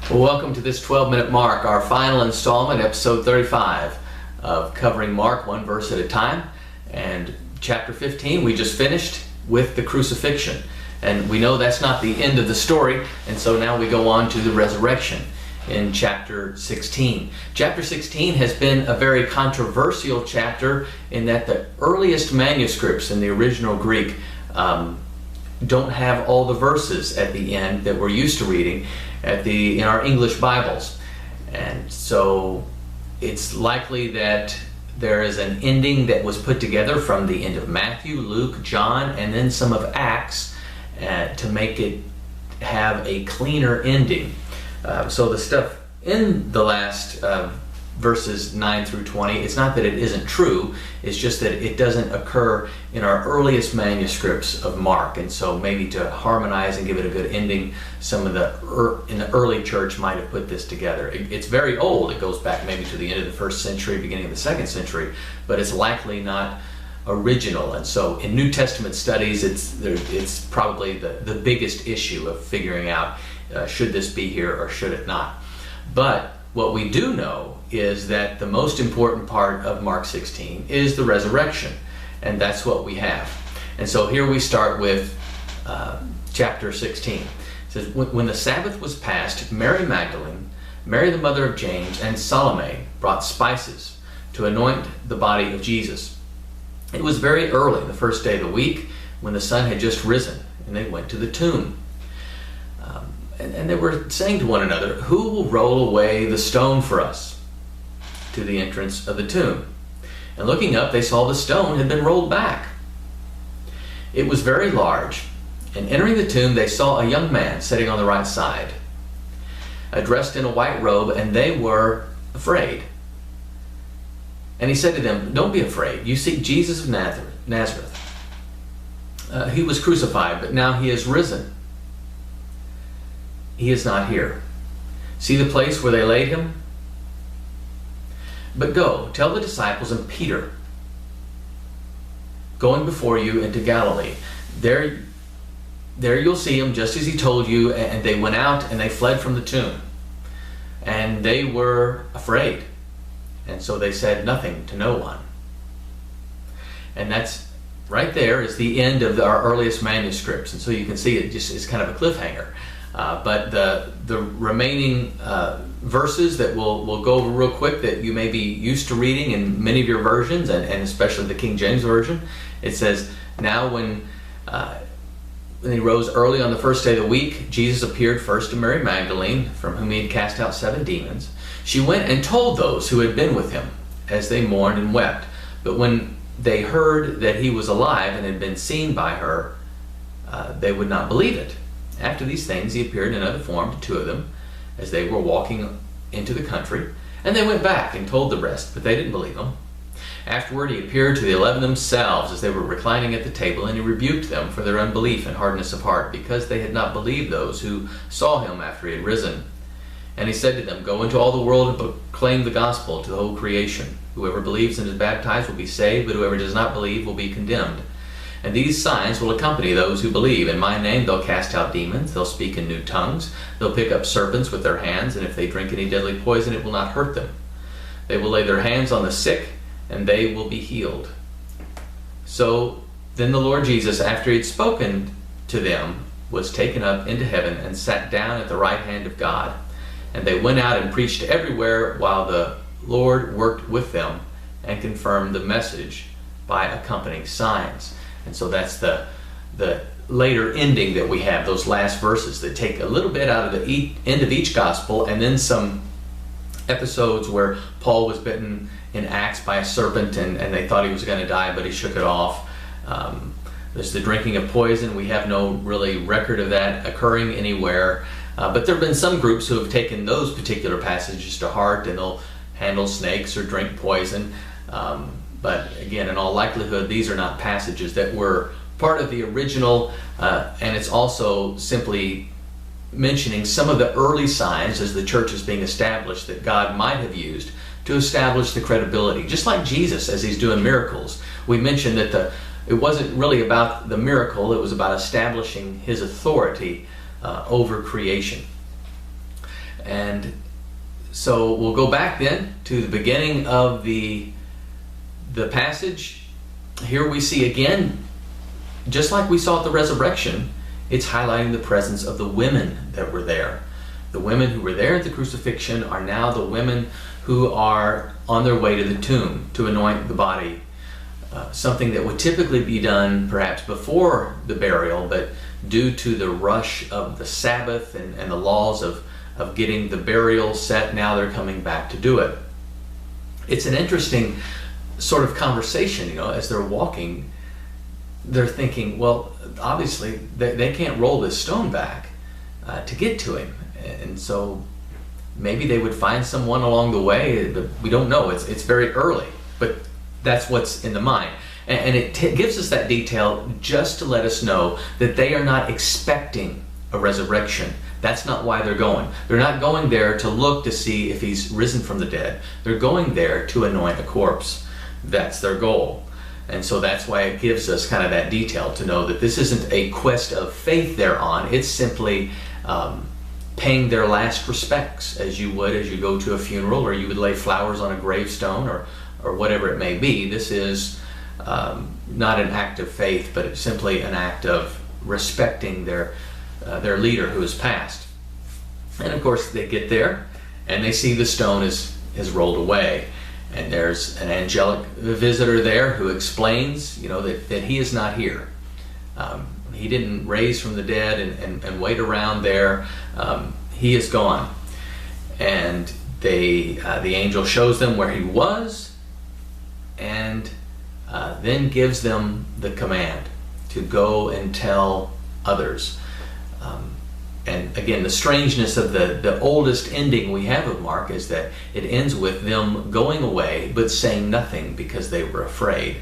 Well, welcome to this 12-minute mark, our final installment, episode 35 of covering Mark one verse at a time. And chapter 15, we just finished with the crucifixion. And we know that's not the end of the story, and so now we go on to the resurrection in chapter 16. Chapter 16 has been a very controversial chapter in that the earliest manuscripts in the original Greek don't have all the verses at the end that we're used to reading in our English Bibles. And so it's likely that there is an ending that was put together from the end of Matthew, Luke, John, and then some of Acts to make it have a cleaner ending. So the stuff in the last verses 9 through 20, it's not that it isn't true, it's just that it doesn't occur in our earliest manuscripts of Mark. And so maybe to harmonize and give it a good ending, some of in the early church might have put this together. It's very old. It goes back maybe to the end of the first century, beginning of the second century, but it's likely not original. And so in New Testament studies, it's probably the biggest issue of figuring out should this be here or should it not. But what we do know is that the most important part of Mark 16 is the resurrection, and that's what we have. And so here we start with chapter 16. It says, when the Sabbath was past, Mary Magdalene, Mary the mother of James, and Salome brought spices to anoint the body of Jesus. It was very early, the first day of the week, when the sun had just risen, and they went to the tomb. And they were saying to one another, "Who will roll away the stone for us?" to the entrance of the tomb. And looking up, they saw the stone had been rolled back. It was very large, and entering the tomb, they saw a young man sitting on the right side, dressed in a white robe, and they were afraid. And he said to them, "Don't be afraid. You seek Jesus of Nazareth. He was crucified, but now he is risen. He is not here. See the place where they laid him? But go, tell the disciples and Peter, going before you into Galilee. There you'll see him just as he told you." And they went out and they fled from the tomb. And they were afraid. And so they said nothing to no one. And that's right there is the end of our earliest manuscripts. And so you can see it just is kind of a cliffhanger. But the remaining verses that we'll go over real quick that you may be used to reading in many of your versions, and especially the King James Version, it says, "Now when he rose early on the first day of the week, Jesus appeared first to Mary Magdalene, from whom he had cast out 7 demons. She went and told those who had been with him, as they mourned and wept. But when they heard that he was alive and had been seen by her, they would not believe it. After these things, he appeared in another form to 2 of them, as they were walking into the country. And they went back and told the rest, but they didn't believe him. Afterward, he appeared to the 11 themselves as they were reclining at the table, and he rebuked them for their unbelief and hardness of heart, because they had not believed those who saw him after he had risen. And he said to them, Go into all the world and proclaim the gospel to the whole creation. Whoever believes and is baptized will be saved, but whoever does not believe will be condemned. And these signs will accompany those who believe. In my name they'll cast out demons, they'll speak in new tongues, they'll pick up serpents with their hands, and if they drink any deadly poison, it will not hurt them. They will lay their hands on the sick, and they will be healed." So then the Lord Jesus, after he had spoken to them, was taken up into heaven and sat down at the right hand of God. And they went out and preached everywhere, while the Lord worked with them and confirmed the message by accompanying signs. And so that's the later ending that we have, those last verses that take a little bit out of the end of each gospel, and then some episodes where Paul was bitten in Acts by a serpent and they thought he was going to die, but he shook it off. There's the drinking of poison. We have no really record of that occurring anywhere. But there have been some groups who have taken those particular passages to heart, and they'll handle snakes or drink poison. But again, in all likelihood, these are not passages that were part of the original, and it's also simply mentioning some of the early signs as the church is being established that God might have used to establish the credibility. Just like Jesus, as he's doing miracles, we mentioned that it wasn't really about the miracle, it was about establishing his authority over creation. And so we'll go back then to the beginning of the passage. Here we see again, just like we saw at the resurrection, it's highlighting the presence of the women that were there. The women who were there at the crucifixion are now the women who are on their way to the tomb to anoint the body. Something that would typically be done perhaps before the burial, but due to the rush of the Sabbath and the laws of getting the burial set, now they're coming back to do it. It's an interesting sort of conversation, as they're walking. They're thinking, well, obviously they can't roll this stone back to get to him. And so maybe they would find someone along the way, but we don't know. It's very early, but that's what's in the mind. And it gives us that detail just to let us know that they are not expecting a resurrection. That's not why they're going. They're not going there to look to see if he's risen from the dead. They're going there to anoint a corpse. That's their goal. And so that's why it gives us kind of that detail to know that this isn't a quest of faith they're on. It's simply paying their last respects, as you would as you go to a funeral, or you would lay flowers on a gravestone, or whatever it may be. This is not an act of faith, but it's simply an act of respecting their leader who has passed. And of course they get there and they see the stone is rolled away, and there's an angelic visitor there who explains that he is not here. He didn't raise from the dead and wait around there. He is gone. And the angel shows them where he was, and then gives them the command to go and tell others. And again, the strangeness of the oldest ending we have of Mark is that it ends with them going away but saying nothing because they were afraid.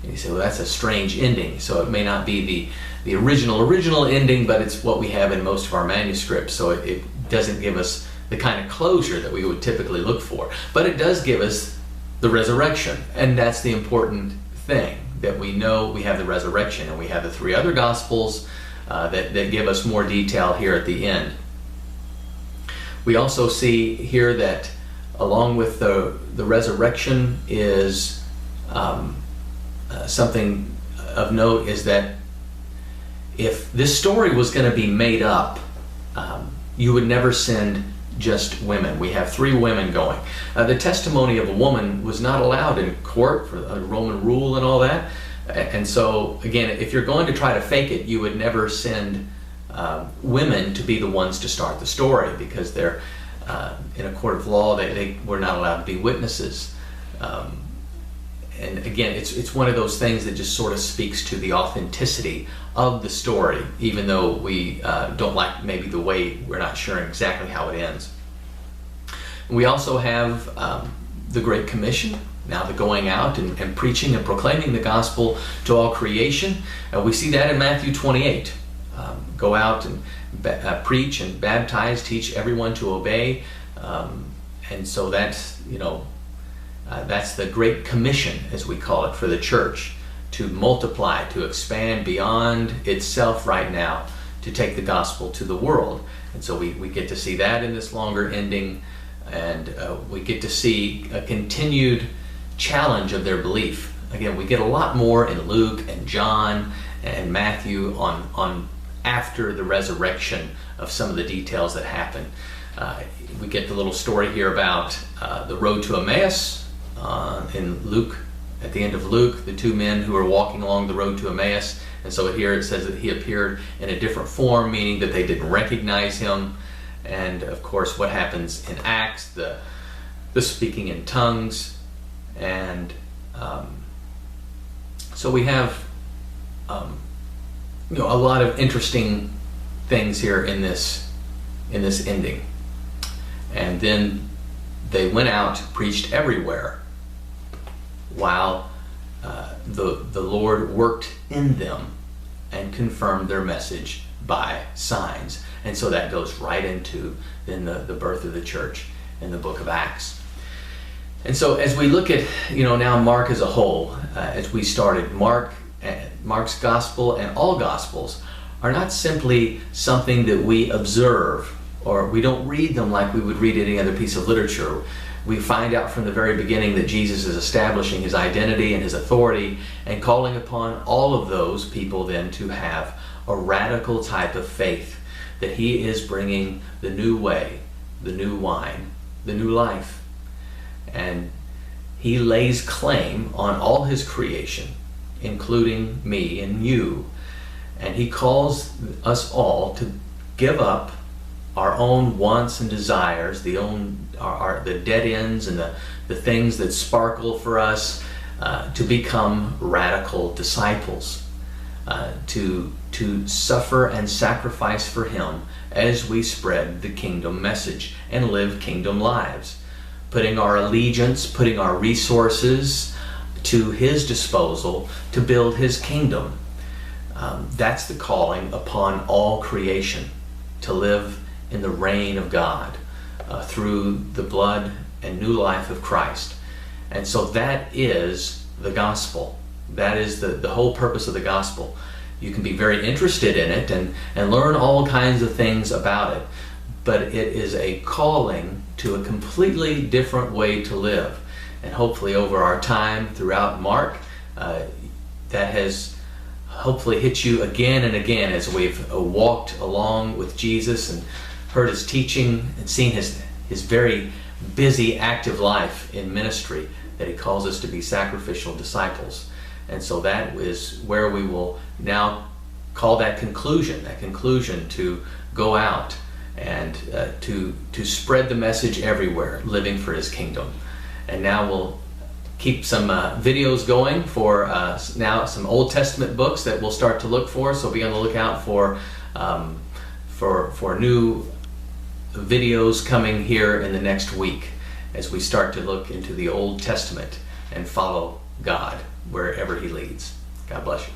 And you say, well, that's a strange ending. So it may not be the original ending, but it's what we have in most of our manuscripts. So it doesn't give us the kind of closure that we would typically look for. But it does give us the resurrection, and that's the important thing, that we know we have the resurrection, and we have the three other Gospels that give us more detail here at the end. We also see here that along with the resurrection is something of note, is that if this story was going to be made up, you would never send just women. We have three women going. The testimony of a woman was not allowed in court for Roman rule and all that. And so, again, if you're going to try to fake it, you would never send women to be the ones to start the story, because they're in a court of law, they were not allowed to be witnesses. And again, it's one of those things that just sort of speaks to the authenticity of the story, even though we don't like maybe the way, we're not sure exactly how it ends. We also have the Great Commission, now the going out and preaching and proclaiming the gospel to all creation. We see that in Matthew 28. Go out and preach and baptize, teach everyone to obey. And so that's, that's the Great Commission, as we call it, for the church, to multiply, to expand beyond itself right now, to take the gospel to the world. And so we get to see that in this longer ending, and we get to see a continued challenge of their belief. Again, we get a lot more in Luke and John and Matthew on after the resurrection of some of the details that happen. We get the little story here about the road to Emmaus in Luke. At the end of Luke, the two men who are walking along the road to Emmaus, and so here it says that he appeared in a different form, meaning that they didn't recognize him. And of course, what happens in Acts, the speaking in tongues, and so we have a lot of interesting things here in this ending. And then they went out, preached everywhere, while the Lord worked in them and confirmed their message by signs. And so that goes right into then the birth of the church in the book of Acts. And so as we look at now Mark as a whole, as we started, Mark's gospel and all gospels are not simply something that we observe or we don't read them like we would read any other piece of literature. We find out from the very beginning that Jesus is establishing his identity and his authority and calling upon all of those people then to have a radical type of faith, that he is bringing the new way, the new wine, the new life. And he lays claim on all his creation, including me and you. And he calls us all to give up our own wants and desires, the dead ends and the things that sparkle for us, to become radical disciples, to suffer and sacrifice for him as we spread the kingdom message and live kingdom lives, putting our allegiance, putting our resources to his disposal to build his kingdom. That's the calling upon all creation, to live in the reign of God through the blood and new life of Christ. And so that is the gospel. That is the whole purpose of the gospel. You can be very interested in it and learn all kinds of things about it, but it is a calling to a completely different way to live. And hopefully over our time throughout Mark, that has hopefully hit you again and again as we've walked along with Jesus and heard his teaching and seen his very busy, active life in ministry, that he calls us to be sacrificial disciples. And so that is where we will now call that conclusion to go out and to spread the message everywhere, living for his kingdom. And now we'll keep some videos going for now some Old Testament books that we'll start to look for. So be on the lookout for new videos coming here in the next week as we start to look into the Old Testament and follow God wherever he leads. God bless you.